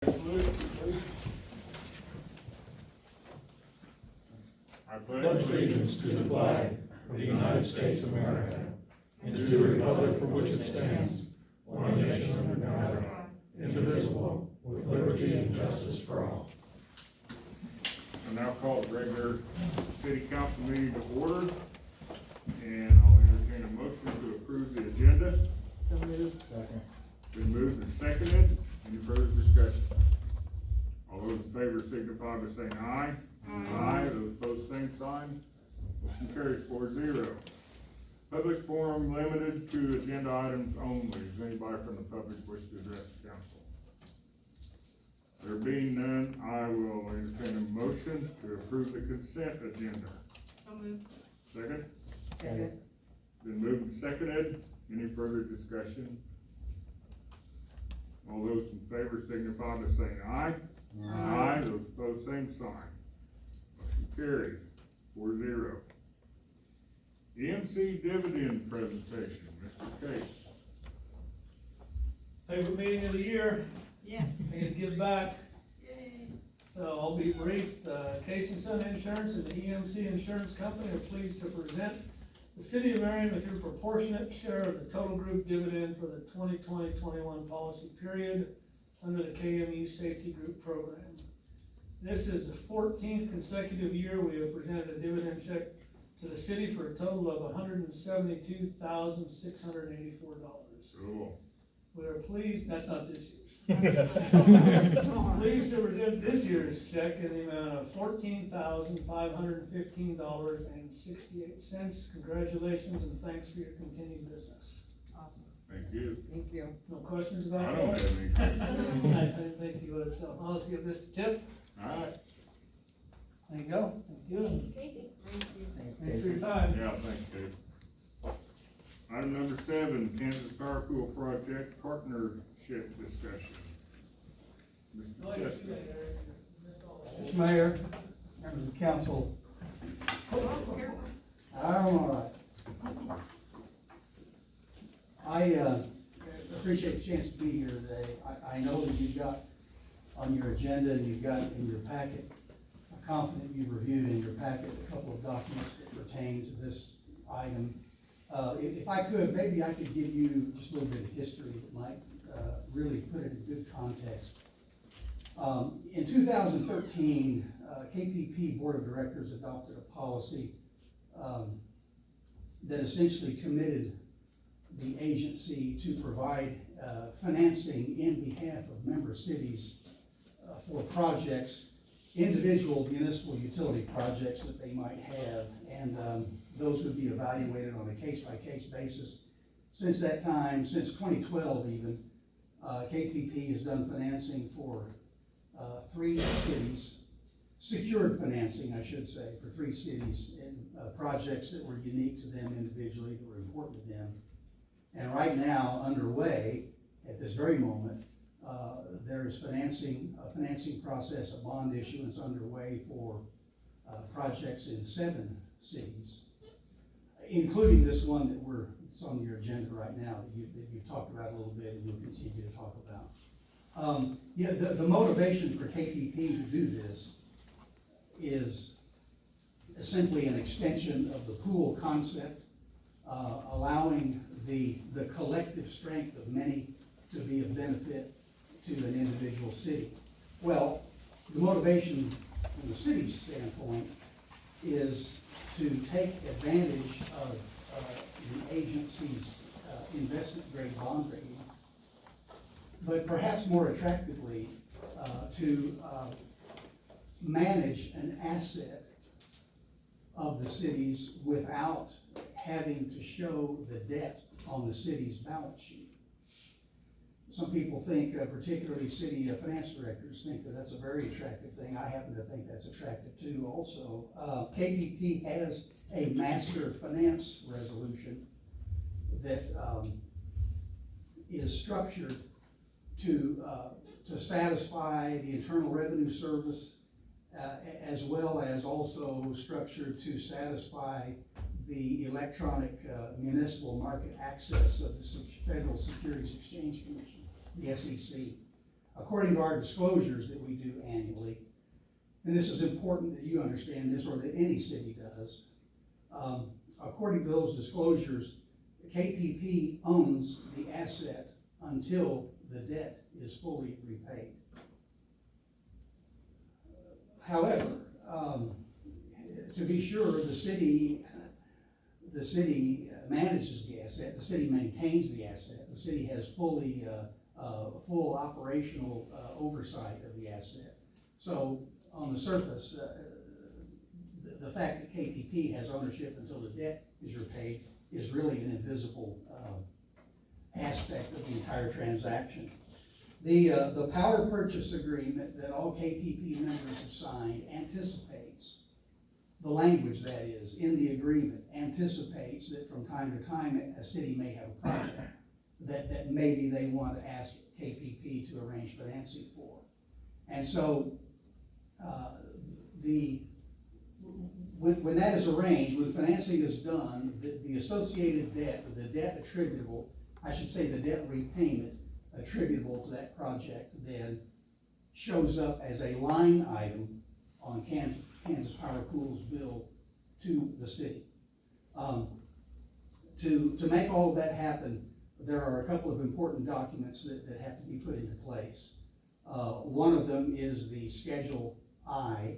I pledge allegiance to the flag of the United States of America and to the republic for which it stands, one nation under God, indivisible, with liberty and justice for all. I now call the regular city council meeting to order, and I'll entertain a motion to approve the agenda. So moved. Second. Been moved and seconded. Any further discussion? All those in favor signify by saying aye. Aye. Those opposed, same sign. Motion carries 4-0. Public forum limited to agenda items only. Does anybody from the public wish to address the council? There being none, I will entertain a motion to approve the consent agenda. So moved. Second? Second. Been moved and seconded. Any further discussion? All those in favor signify by saying aye. Aye. Those opposed, same sign. Motion carries 4-0. EMC dividend presentation, Mr. Case. Favorite meeting of the year, Yeah. I get to give back, Yay. so I'll be brief. Case and Son Insurance and the EMC Insurance Company are pleased to present the City of Marion with your proportionate share of the total group dividend for the 2020-21 policy period under the KME Safety Group Program. This is the 14th consecutive year we have presented a dividend check to the city for a total of $172,684. Cool. We are pleased, that's not this year's. Come on. Pleased to present this year's check in the amount of $14,515.68. Congratulations and thanks for your continued business. Awesome. Thank you. Thank you. No questions I about don't that? have anything. I didn't think you would, so I'll just give this to Tiff. Alright. There you go. Thank you. Casey. Thank you. Thanks for your time. Yeah, thanks, Dave. Item number 7, Kansas Power Pool Project Partnership Discussion. Mr. Chester. Mr. Mayor, members of the council, I'm all right. I appreciate the chance to be here today. I know that you've got on your agenda and you've got in your packet, I'm confident you've reviewed in your packet a couple of documents that pertain to this item. If I could, maybe I could give you just a little bit of history that might really put it in good context. In 2013, KPP Board of Directors adopted a policy that essentially committed the agency to provide financing in behalf of member cities for projects, individual municipal utility projects that they might have, and those would be evaluated on a case-by-case basis. Since that time, since 2012 even, KPP has done financing for 3 cities, secured financing, I should say, for 3 cities in projects that were unique to them individually, that were important to them. And right now, underway, at this very moment, there is a financing process, a bond issuance underway for projects in 7 cities, including this one that's on your agenda right now that you've talked about a little bit and you'll continue to talk about. The motivation for KPP to do this is simply an extension of the pool concept, allowing the collective strength of many to be of benefit to an individual city. Well, the motivation from the city's standpoint is to take advantage of the agency's investment grade bond rating, but perhaps more attractively, to manage an asset of the cities without having to show the debt on the city's balance sheet. Some people think, particularly city finance directors, think that that's a very attractive thing. I happen to think that's attractive too also. KPP has a master finance resolution that is structured to satisfy the Internal Revenue Service, as well as also structured to satisfy the electronic municipal market access of the Federal Securities Exchange Commission, the SEC. according to our disclosures that we do annually, and this is important that you understand this, or that any city does, according to those disclosures, KPP owns the asset until the debt is fully repaid. However, to be sure, the city manages the asset, the city maintains the asset, the city has full operational oversight of the asset. So on the surface, the fact that KPP has ownership until the debt is repaid is really an invisible aspect of the entire transaction. The power purchase agreement that all KPP members have signed anticipates, the language that is in the agreement anticipates that from time to time a city may have a project that maybe they want to ask KPP to arrange financing for. And so when that is arranged, when financing is done, the associated debt, the debt attributable, I should say the debt repayment attributable to that project then shows up as a line item on Kansas Power Pool's bill to the city. To make all of that happen, there are a couple of important documents that have to be put into place. One of them is the Schedule I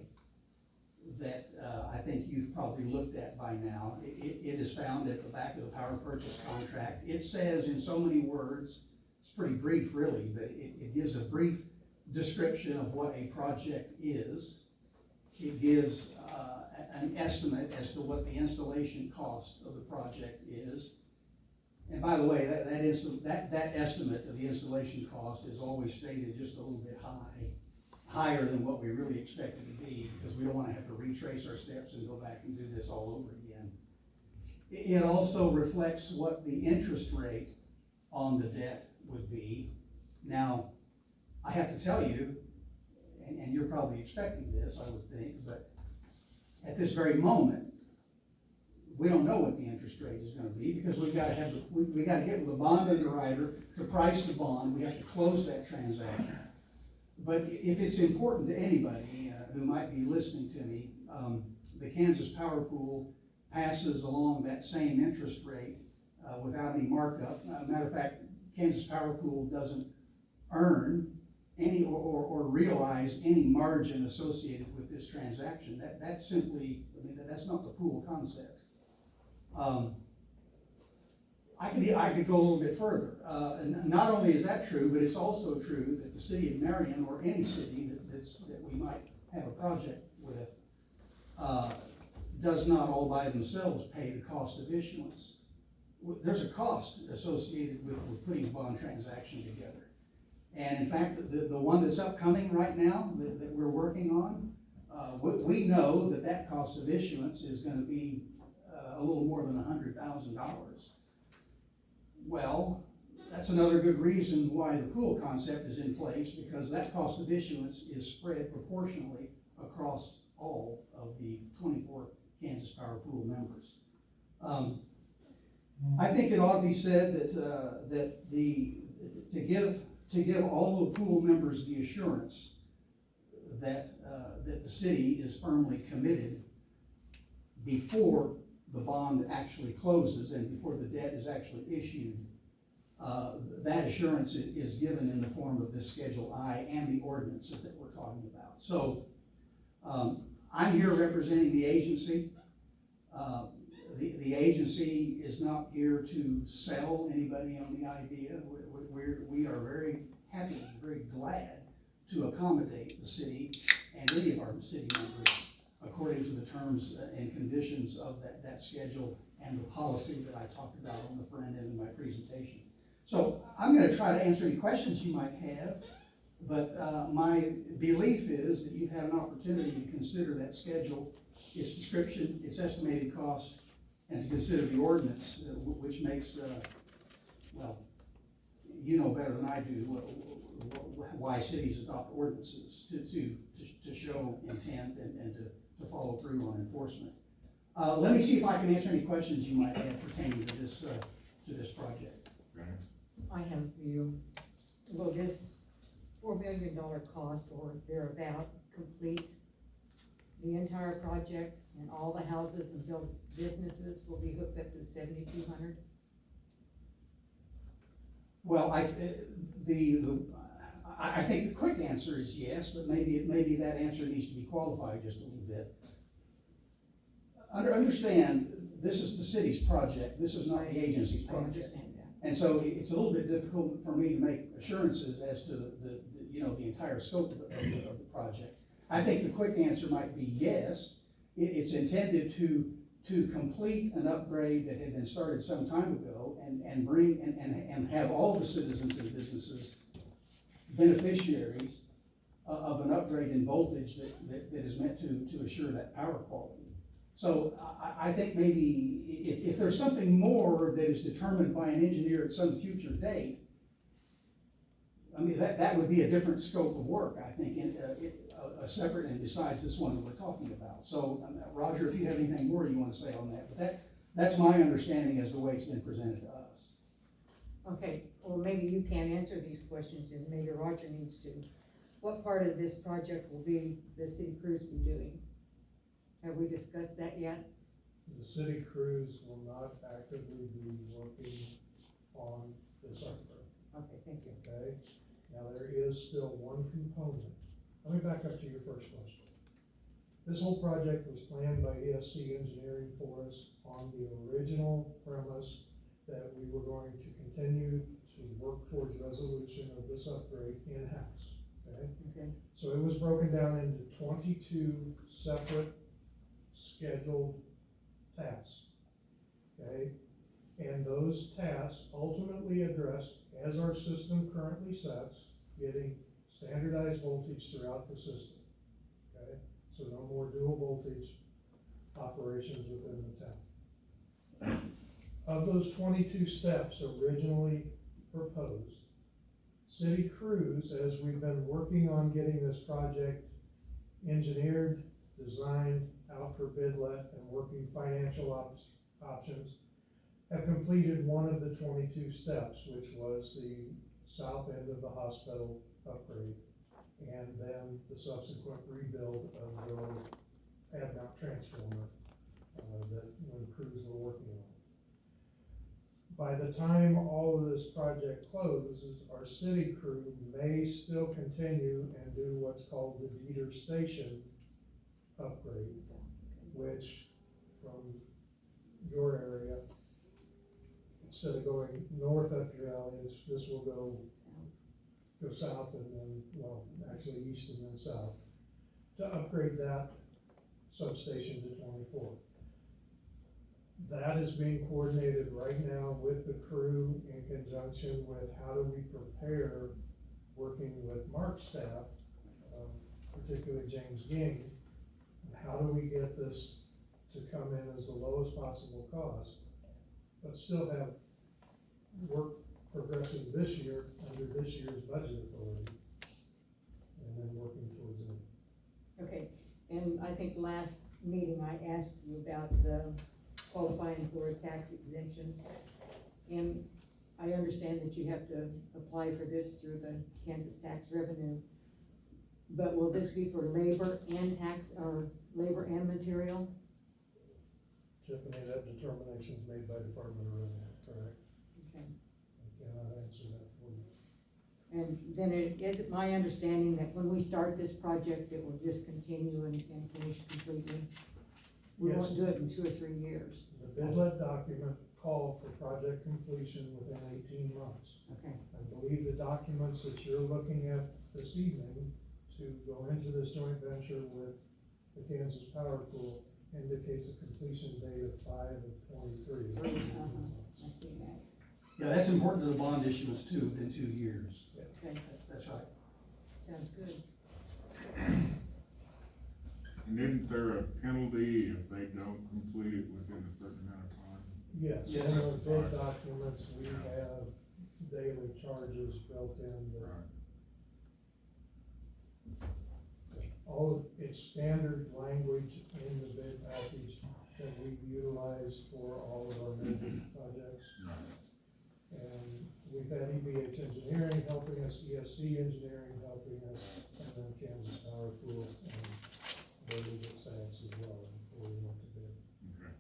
that I think you've probably looked at by now. It is found at the back of the power purchase contract. It says in so many words, it's pretty brief really, but it gives a brief description of what a project is. It gives an estimate as to what the installation cost of the project is. And by the way, that estimate of the installation cost is always stated just a little bit higher than what we really expect it to be, because we don't want to have to retrace our steps and go back and do this all over again. It also reflects what the interest rate on the debt would be. Now, I have to tell you, and you're probably expecting this, I would think, but at this very moment, we don't know what the interest rate is going to be, because we got to get with the bond underwriter to price the bond. We have to close that transaction. But if it's important to anybody who might be listening to me, the Kansas Power Pool passes along that same interest rate without any markup. Matter of fact, Kansas Power Pool doesn't earn any or realize any margin associated with this transaction. That's simply, I mean, that's not the pool concept. I could go a little bit further. And not only is that true, but it's also true that the city of Marion, or any city that we might have a project with, does not all by themselves pay the cost of issuance. There's a cost associated with putting a bond transaction together. And in fact, the one that's upcoming right now that we're working on, we know that cost of issuance is going to be a little more than $100,000. Well, that's another good reason why the pool concept is in place, because that cost of issuance is spread proportionally across all of the 24 Kansas Power Pool members. I think it ought to be said that to give all the pool members the assurance that the city is firmly committed before the bond actually closes and before the debt is actually issued. That assurance is given in the form of this Schedule I and the ordinances that we're talking about. So I'm here representing the agency. The agency is not here to sell anybody on the idea. We are very happy, very glad to accommodate the city and any of our city members according to the terms and conditions of that schedule and the policy that I talked about on the front end of my presentation. So I'm going to try to answer any questions you might have, but my belief is that you've had an opportunity to consider that schedule, its description, its estimated cost, and to consider the ordinance, which makes, well, you know better than I do why cities adopt ordinances to show intent and to follow through on enforcement. Let me see if I can answer any questions you might have pertaining to this project. Okay. I have for you. Will this $4 million cost or thereabout complete the entire project, and all the houses and businesses will be hooked up to 7,200? Well, I think the quick answer is yes, but maybe that answer needs to be qualified just a little bit. Understand, this is the city's project, this is not the agency's I project. understand that. And so it's a little bit difficult for me to make assurances as to the entire scope of the project. I think the quick answer might be yes. It's intended to complete an upgrade that had been started some time ago and bring, and have all the citizens and businesses beneficiaries of an upgrade in voltage that is meant to assure that power quality. So I think maybe if there's something more that is determined by an engineer at some future date, I mean, that would be a different scope of work, I think, a separate and besides this one that we're talking about. So, Roger, if you have anything more you want to say on that, but that's my understanding as the way it's been presented to us. Okay, well, maybe you can't answer these questions, and maybe Roger needs to. What part of this project will be the city crews be doing? Have we discussed that yet? The city crews will not actively be working on this upgrade, Okay, thank you. okay? Now, there is still one component. Let me back up to your first question. This whole project was planned by ESC Engineering for us on the original premise that we were going to continue to work towards resolution of this upgrade in-house, okay? Okay, So it was broken down into 22 separate scheduled tasks, okay? And those tasks ultimately addressed, as our system currently sets, getting standardized voltage throughout the system, okay? So no more dual voltage operations within the town. Of those 22 steps originally proposed, city crews, as we've been working on getting this project engineered, designed, out for bid let, and working financial options, have completed one of the 22 steps, which was the south end of the hospital upgrade, and then the subsequent rebuild of the old pad mount transformer that when crews were working on. By the time all of this project closes, our city crew may still continue and do what's called the Dieter Station upgrade, which from your area, instead of going north up your alley, this will go south and then, well, actually east and then south, to upgrade that substation to 24. That is being coordinated right now with the crew in conjunction with how do we prepare, working with Mark's staff, particularly James Ging, how do we get this to come in as the lowest possible cost, but still have work progressing this year under this year's budget authority, and then working towards it. okay, and I think last meeting I asked you about qualifying for a tax exemption, and I understand that you have to apply for this through the Kansas tax revenue, but will this be for labor and tax, or labor and material? Tiffany, that determination is made by Department of Revenue, correct? Okay. I cannot answer that for you. And then is it my understanding that when we start this project, it will just continue and finish completely? We Yes. won't do it in 2 or 3 years. The bid-let document called for project completion within 18 months. Okay, I believe the documents that you're looking at this evening to go into this joint venture with the Kansas Power Pool indicates a completion date of 5/23. I see that. Yeah, that's important to the bond issuance too, within 2 years. Okay, That's right. sounds good. And isn't there a penalty if they don't complete it within a certain amount of time? Yes, Yes. in our bid documents, we have daily charges built in that Right. all of it's standard language in the bid package that we've utilized for all of our major projects. Right. And we've had EBH Engineering helping us, ESC Engineering helping us, and then Kansas Power Pool and their legal staffs as well before we went to bid. Okay.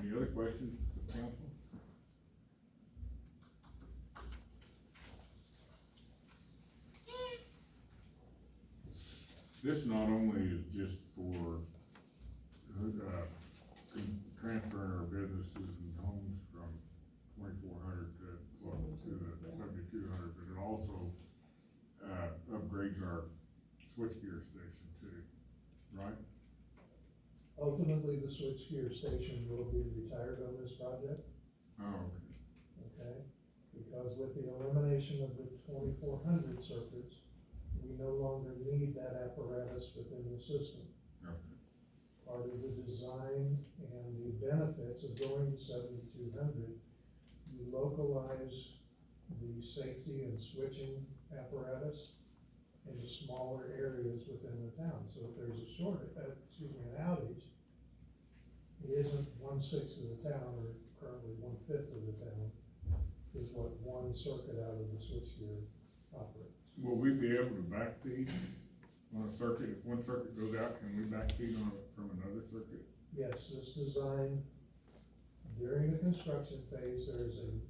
Any other questions for council? This not only is just for, transferring our businesses and homes from 2,400 to the 7,200, but it also, upgrades our switchgear station too, right? Ultimately, the switchgear station will be retired on this project, Oh, okay? Because with the elimination of the 2,400 circuits, we no longer need that apparatus within the system. okay. Part of the design and the benefits of going to 7,200, you localize the safety and switching apparatus into smaller areas within the town. So if there's an outage, it isn't 1/6 of the town, or currently 1/5 of the town, is what one circuit out of the switchgear operates. Will we be able to backfeed on a circuit? If one circuit goes out, can we backfeed on it from another circuit? Yes, this design, during the construction phase, there's the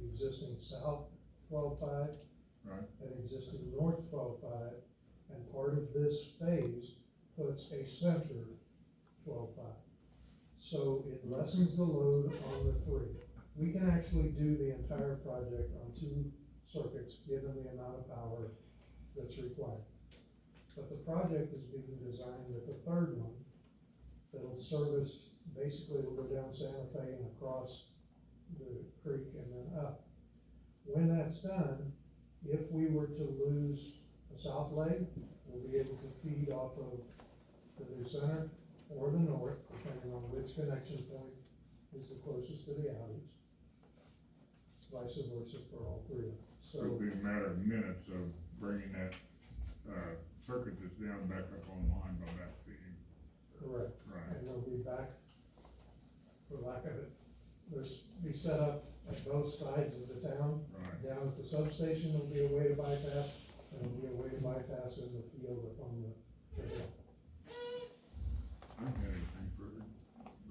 existing south 12.5 Right. and existing north 12.5, and part of this phase puts a center 12.5. So it lessens the load on the three. We can actually do the entire project on 2 circuits, given the amount of power that's required. But the project is being designed with a third one that'll service, basically it'll go down Santa Fe and across the creek and then up. When that's done, if we were to lose a south leg, we'll be able to feed off of the new center or the north, depending on which connection point is the closest to the outage. Vice versa for all three of them. So it'll be a matter of minutes of bringing that, circuit that's down back up online by backfeeding. Correct. Right. And they'll be back, for lack of it, be set up at both sides of the town. Right. Down at the substation, there'll be a way to bypass, and there'll be a way to bypass in the field up on the hill. I don't have anything further.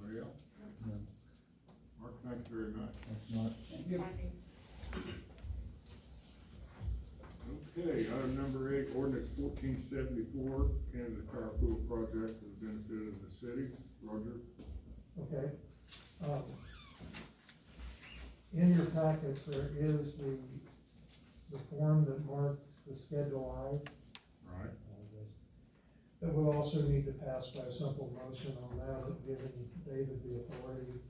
Anybody else? Mark, thanks very much. Okay, item number 8, ordinance 1474, Kansas Power Pool project for the benefit of the city. Roger? Okay, in your packet, there is the form that marks the Schedule I. Right. That will also need to pass by a simple motion on that, giving David the authority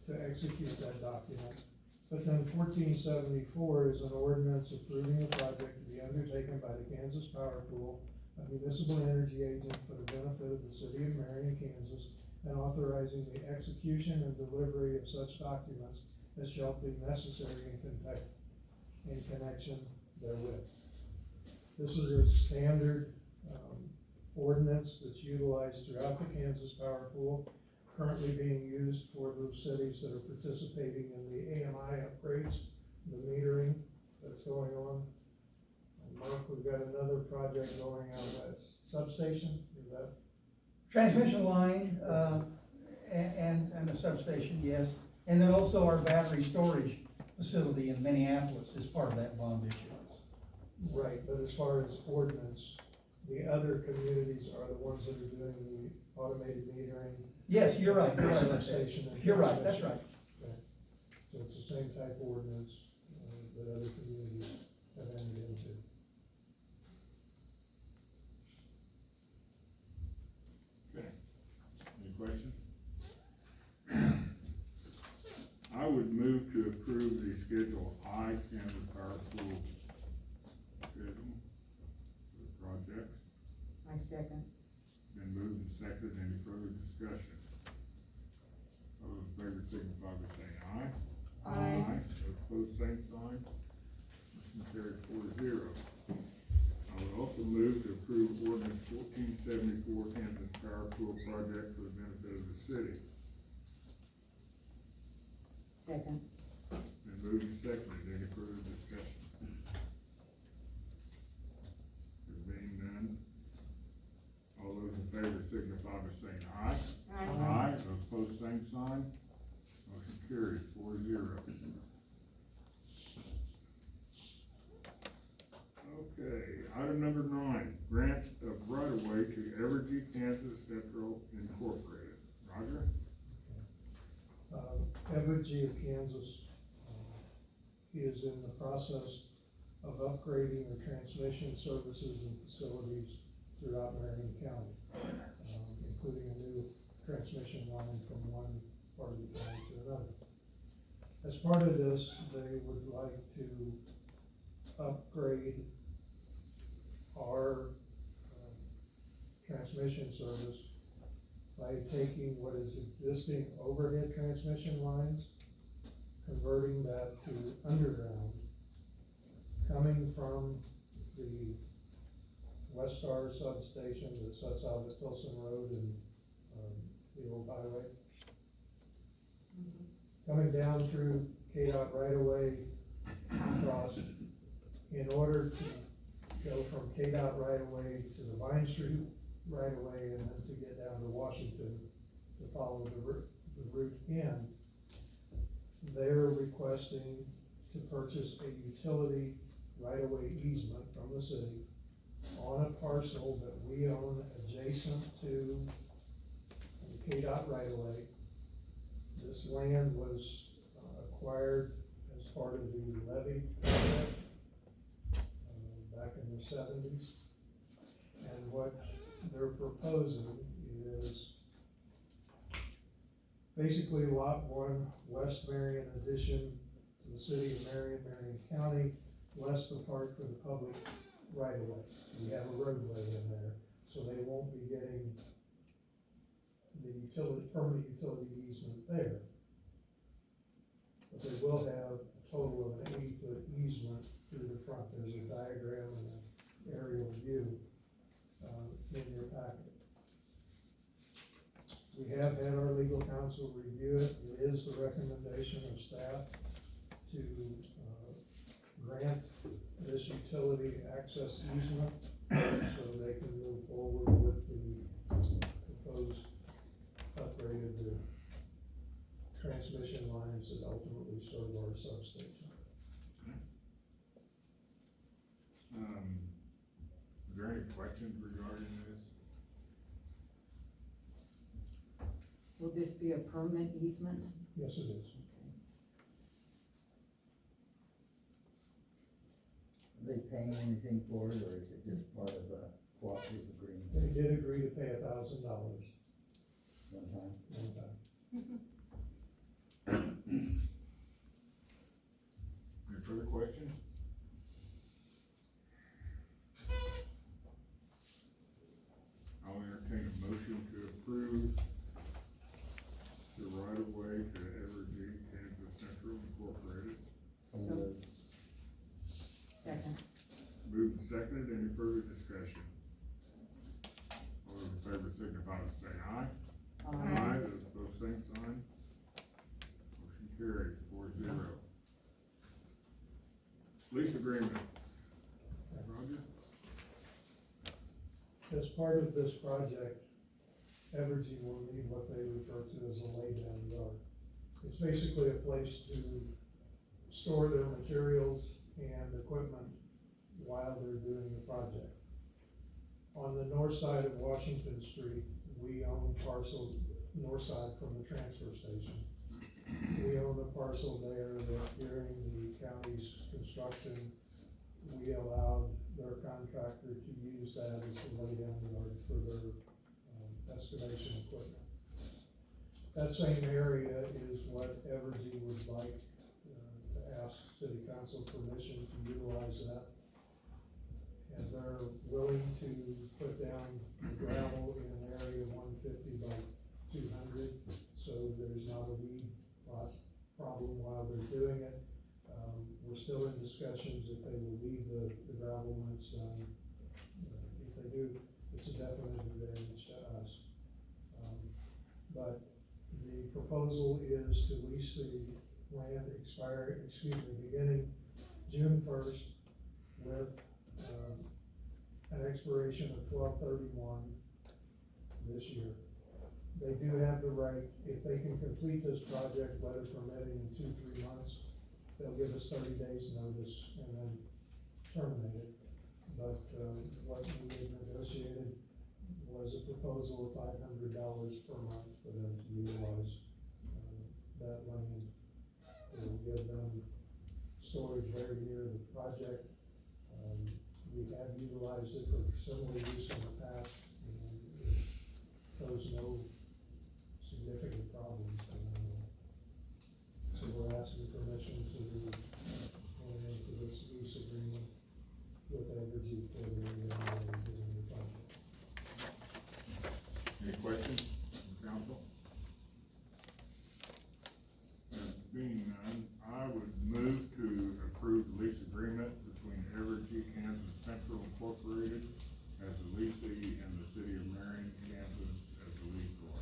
to execute that document. But then 1474 is an ordinance approving a project to be undertaken by the Kansas Power Pool, a municipal energy agent for the benefit of the city of Marion, Kansas, and authorizing the execution and delivery of such documents as shall be necessary in connection therewith. This is a standard ordinance that's utilized throughout the Kansas Power Pool, currently being used for those cities that are participating in the AMI upgrades, the metering that's going on. And Mark, we've got another project going on that substation, is that? Transmission line, and the substation, yes. And then also our battery storage facility in Minneapolis is part of that bond issuance. Right, but as far as ordinance, the other communities are the ones that are doing the automated metering. Yes, you're right, you're right. Substation and You're right, that's transmission. right. Okay. So it's the same type of ordinance that other communities have entered into. Okay. Any questions? I would move to approve the Schedule I Kansas Power Pool schedule for the projects. I second. Been moved and seconded. Any further discussion? All those in favor signify by saying aye. Aye. Those opposed, same sign. Motion carried 4-0. I would also move to approve ordinance 1474 Kansas Power Pool project for the benefit of the city. Second. saying aye. Aye, those opposed, same sign. Motion carries 4-0. Okay, item number 9, grant of right-of-way to Evergy Kansas Central Incorporated. Roger? Evergy of Kansas, is in the process of upgrading their transmission services and facilities throughout Marion County, including a new transmission line from one part of the county to another. As part of this, they would like to upgrade our transmission service by taking what is existing overhead transmission lines, converting that to underground, coming from the West Star substation that sets out at Tilson Road and, the old highway. Coming down through KDOT right away across, in order to go from KDOT right away to the Vine Street right away, and then to get down to Washington to follow the route in. They're requesting to purchase a utility right-of-way easement from the city on a parcel that we own adjacent to the KDOT right-of-way. This land was acquired as part of the levy project back in the 70s. And what they're proposing is basically Lot 1, West Marion addition to the city of Marion, Marion County, west the park for the public right-of-way. We have a roadway in there, so they won't be getting the permanent utility easement there. But they will have a total of an 80-foot easement through the front. There's a diagram and an aerial view in your packet. We have had our legal counsel review it. It is the recommendation of staff to grant this utility access easement so they can move forward with the proposed upgrade of the transmission lines that ultimately serve our substation. Is there any questions regarding this? Will this be a permanent easement? Yes, it is. Are they paying anything for it, or is it just part of a cooperative agreement They did agree to pay $1,000 one time? one time. Any further questions? I'll entertain a motion to approve the right-of-way to Evergy Kansas Central Incorporated. So- Second. Moved and seconded, any further discussion? All those in favor signify by saying aye. Those opposed, same sign. Motion carried 4-0. Lease agreement. Roger? As part of this project, Evergy will need what they refer to as a laydown yard. It's basically a place to store their materials and equipment while they're doing the project. On the north side of Washington Street, we own parcel north side from the transfer station. We own a parcel there that during the county's construction, we allowed their contractor to use that as a laydown yard for their excavation equipment. That same area is what Evergy would like to ask city council permission to utilize that. And they're willing to put down the gravel in an area 150 by 200, so there's not a weed problem while they're doing it. We're still in discussions if they will leave the gravel when it's done. If they do, it's a definite advantage to us. But the proposal is to lease the land beginning June 1st with an expiration of 12/31 this year. they do have the right, if they can complete this project, weather permitting, in 2-3 months, they'll give us 30 days notice and then terminate it. But, what we had negotiated was a proposal of $500 per month for them to utilize, that land. It will give them storage very near the project. We have utilized it for similar use in the past, and it posed no significant problems. So we're asking permission to enter into this lease agreement with Evergy for the doing the project. Any questions from council? There being none, I would move to approve the lease agreement between Evergy Kansas Central Incorporated as the leasing and the city of Marion, Kansas as the leaseor.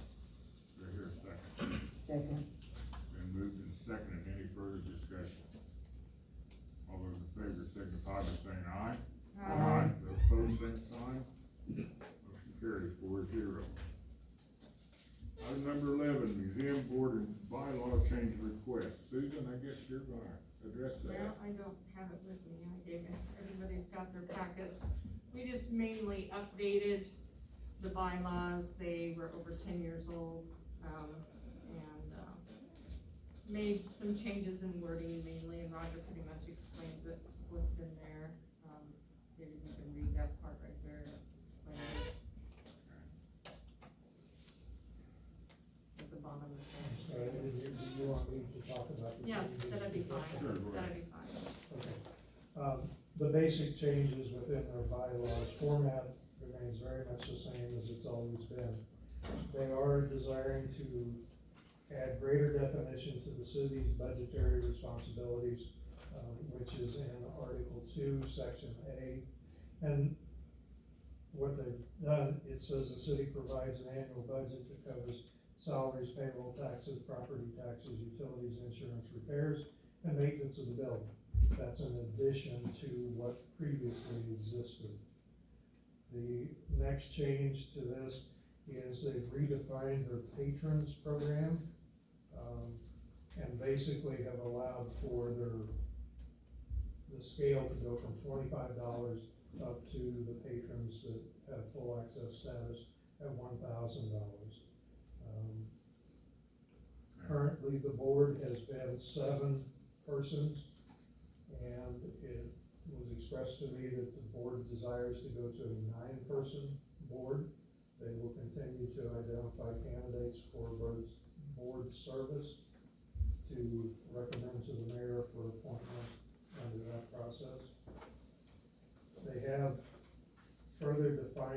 Do I hear a second? Second. Been moved and seconded. Any further discussion? All those in favor signify by saying aye. Aye. Those opposed, same sign. Motion carries 4-0. Item number 11, museum board and bylaw change request. Susan, I guess you're gonna address Well, that. I don't have it with me, I gave it, everybody's got their packets. We just mainly updated the bylaws, they were over 10 years old, made some changes in wording mainly, and Roger pretty much explains it, what's in there. Maybe you can read that part right there, explain it. At the bottom of the page. So, do you want me to talk about the Yeah, changes? that'd be fine, Sure, go ahead. that'd be fine. Okay. The basic changes within their bylaws, format remains very much the same as it's always been. They are desiring to add greater definition to the city's budgetary responsibilities, which is in Article 2, Section A. And what they've done, it says the city provides an annual budget that covers salaries, payroll taxes, property taxes, utilities, insurance, repairs, and maintenance of the building. That's in addition to what previously existed. The next change to this is they've redefined their patrons program, and basically have allowed for the scale to go from $25 up to the patrons that have full access status at $1,000. Currently, the board has been 7 persons, and it was expressed to me that the board desires to go to a 9-person board. They will continue to identify candidates for board service to recommend to the mayor for appointment under that process.